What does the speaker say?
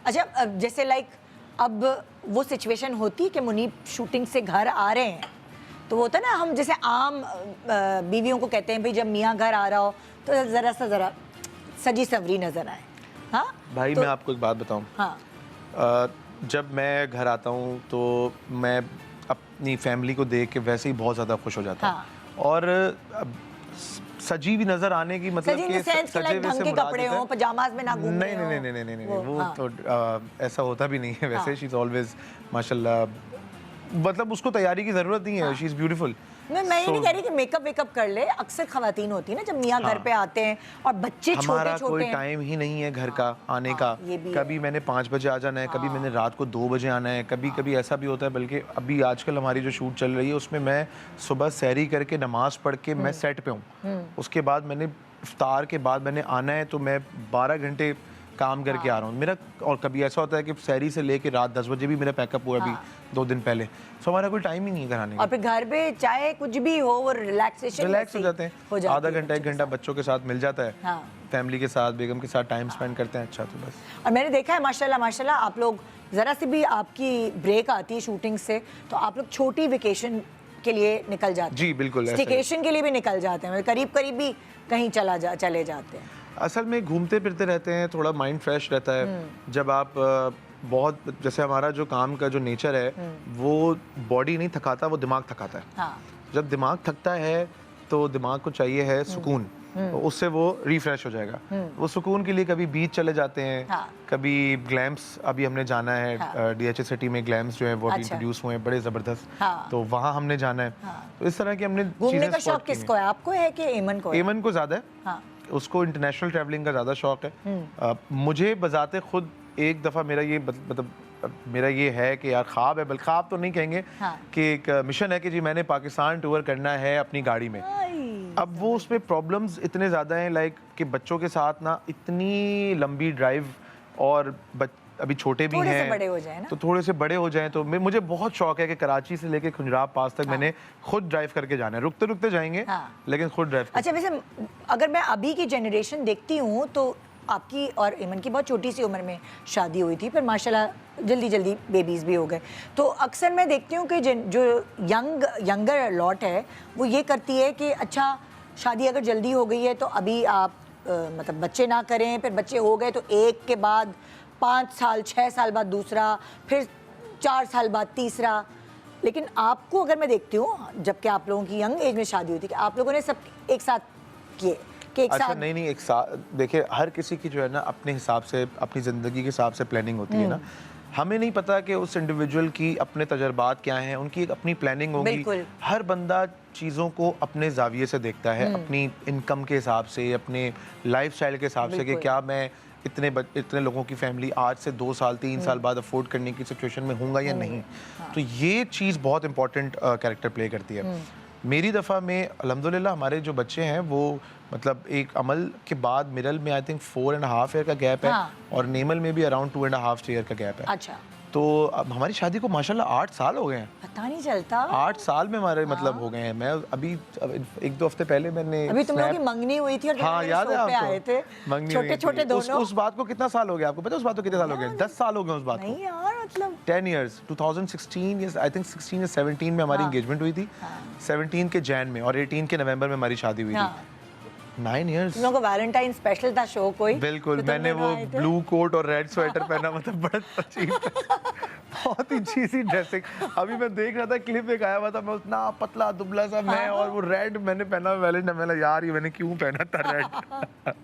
अच्छा, जैसे लाइक अब वो सिचुएशन होती है कि मुनीब शूटिंग से घर आ रहे हैं, तो वो होता है ना, हम जैसे आम बीवियों को कहते हैं भाई जब मियाँ घर आ रहा हो तो ज़रा सजी सवरी नज़र आए। हाँ भाई तो, मैं आपको एक बात बताऊँ। हाँ जब मैं घर आता हूँ तो मैं अपनी फैमिली को देख के वैसे ही बहुत ज़्यादा खुश हो जाता हूँ। हाँ। और सजी भी नज़र आने की मतलब कि सजे ढंग के कपड़े हों, पजामाज में ना घूम रहे हों। नहीं वो हाँ। तो ऐसा होता भी नहीं है वैसे। हाँ। शी इज़ ऑलवेज माशाल्लाह, मतलब उसको तैयारी की ज़रूरत नहीं है। हाँ। She is beautiful. मैं ये नहीं कह रही कि मेकअप वेकअप कर ले, अक्सर खवातीन होती है ना जब मियाँ घर पे आते हैं और बच्चे छोटे छोटे हैं। हमारा कोई टाइम ही नहीं है घर का आने का। कभी मैंने 5 बजे आ जाना है, कभी मैंने रात को 2 बजे आना है, कभी कभी ऐसा भी होता है। बल्कि अभी आजकल हमारी जो शूट चल रही है उसमें मैं सुबह सहरी करके नमाज पढ़ के मैं सेट पे हूँ। उसके बाद मैंने इफ्तार के बाद मैंने आना है, तो मैं 12 घंटे काम करके आ रहा हूँ मेरा। और कभी ऐसा होता है कि सहरी से लेके रात 10 बजे भी मेरा पैकअप हुआ अभी 2 दिन पहले। सो हमारा कोई टाइम ही नहीं है घर आने का। और फिर घर पे चाहे कुछ भी हो वो रिलैक्स हो जाते हैं। आधा घंटा 1 घंटा बच्चों के साथ मिल जाता है। हाँ। फैमिली के साथ, बेगम के साथ टाइम स्पेंड करते हैं। अच्छा, तो बस। और मैंने देखा है माशाल्लाह आप लोग ज़रा सी भी आपकी ब्रेक आती है शूटिंग से तो आप लोग छोटी वेकेशन के लिए निकल जाते हैं। जी बिल्कुल, स्टेकेशन के लिए भी निकल जाते हैं, करीब भी कहीं चले जाते हैं। असल में घूमते फिरते रहते हैं, थोड़ा माइंड फ्रेश रहता है। जब आप बहुत, जैसे हमारा जो काम का जो नेचर है वो बॉडी नहीं थकाता, वो दिमाग थकाता है। हाँ। जब दिमाग थकता है तो दिमाग को चाहिए है सुकून, तो उससे वो रिफ्रेश हो जाएगा। वो सुकून के लिए कभी बीच चले जाते हैं। हाँ। कभी ग्लैम्स, अभी हमने जाना है। हाँ। DHA सिटी में ग्लैम्स जो है वो अच्छा। इंट्रोड्यूस हुए हैं, बड़े ज़बरदस्त। हाँ। तो वहाँ हमने जाना है। हाँ। तो इस तरह की हमने घूमने का शौक किसको है, आपको है कि एमन को है? एमन को ज़्यादा है। हाँ। उसको इंटरनेशनल ट्रैवलिंग का ज़्यादा शौक है। मुझे बजाते खुद एक दफ़ा मेरा ये मतलब मेरा ये है कि यार ख्वाब है, बल्कि ख्वाब तो नहीं कहेंगे। हाँ। कि एक मिशन है कि जी मैंने पाकिस्तान टूर करना है अपनी गाड़ी में। अब वो उसमें प्रॉब्लम्स इतने ज़्यादा हैं, लाइक कि बच्चों के साथ ना इतनी लंबी ड्राइव, और अभी छोटे भी हैं, बड़े हो जाए ना, तो थोड़े से बड़े हो जाएं। तो मुझे बहुत शौक है कि कराची से लेके खुंजराब पास तक मैंने खुद ड्राइव करके जाना है। रुकते रुकते जाएंगे। लेकिन खुद ड्राइव। अच्छा, वैसे अगर मैं अभी की जनरेशन देखती हूँ तो आपकी और एमन की बहुत छोटी सी उम्र में शादी हुई थी, फिर माशाल्लाह जल्दी बेबीज़ भी हो गए। तो अक्सर मैं देखती हूँ कि जो यंगर लॉट है वो ये करती है कि अच्छा शादी अगर जल्दी हो गई है तो अभी आप मतलब बच्चे ना करें, फिर बच्चे हो गए तो एक के बाद 5 साल 6 साल बाद दूसरा, फिर 4 साल बाद तीसरा। लेकिन आपको अगर मैं देखती हूँ, जबकि आप लोगों की यंग एज में शादी हुई थी, कि आप लोगों ने सब एक साथ किए कि एक अच्छा, साथ। नहीं एक साथ। देखिए हर किसी की जो है ना अपने हिसाब से, अपनी ज़िंदगी के हिसाब से प्लानिंग होती है ना। हमें नहीं पता कि उस इंडिविजुअल की अपने तजर्बात क्या हैं, उनकी एक अपनी प्लानिंग होगी। हर बंदा चीज़ों को अपने जाविये से देखता है, अपनी इनकम के हिसाब से, अपने लाइफस्टाइल के हिसाब से, कि क्या मैं इतने लोगों की फैमिली आज से 2 साल 3 साल बाद अफोर्ड करने की सिचुएशन में होऊंगा या नहीं। तो ये चीज़ बहुत इंपॉर्टेंट कैरेक्टर प्ले करती है। मेरी दफ़ा में अल्हम्दुलिल्लाह हमारे जो बच्चे हैं वो मतलब एक अमल के बाद मिरल में आई थिंक 4.5 ईयर का गैप है। और नेमल में भी अराउंड 2.5 ईयर का गैप है। अच्छा। तो अब हमारी शादी को माशाल्लाह 8 साल हो गए हैं। पता नहीं चलता। 8 साल में हमारे मतलब हो गए हैं। मैं अभी 1-2 हफ्ते पहले मैंने अभी तुम लोगों की मंगनी हुई थी और हाँ याद है आपको, आए थे छोटे दोनों। उस बात को कितना साल हो गया आपको पता है? उस बात को कितने साल हो गए? 10 साल हो गए उस बात को। नहीं यार, मतलब 10 years 2016 आई थिंक 16 या 17 में हमारी एंगेजमेंट हुई थी। 17 के जैन में और 18 के नवंबर में हमारी शादी हुई थी। 9 years। तुम लोगों को वैलेंटाइन स्पेशल था शो कोई? बिल्कुल, मैंने वो ब्लू कोट और रेड स्वेटर पहना, मतलब बड़ा अजीब बहुत ही चीज़ी ड्रेसिंग। अभी मैं देख रहा था क्लिप एक आया हुआ था, मैं उतना पतला दुबला सा मैं और वो रेड मैंने पहना वैलेंटाइन। मैंने यार ये मैंने क्यों पहना था रेड।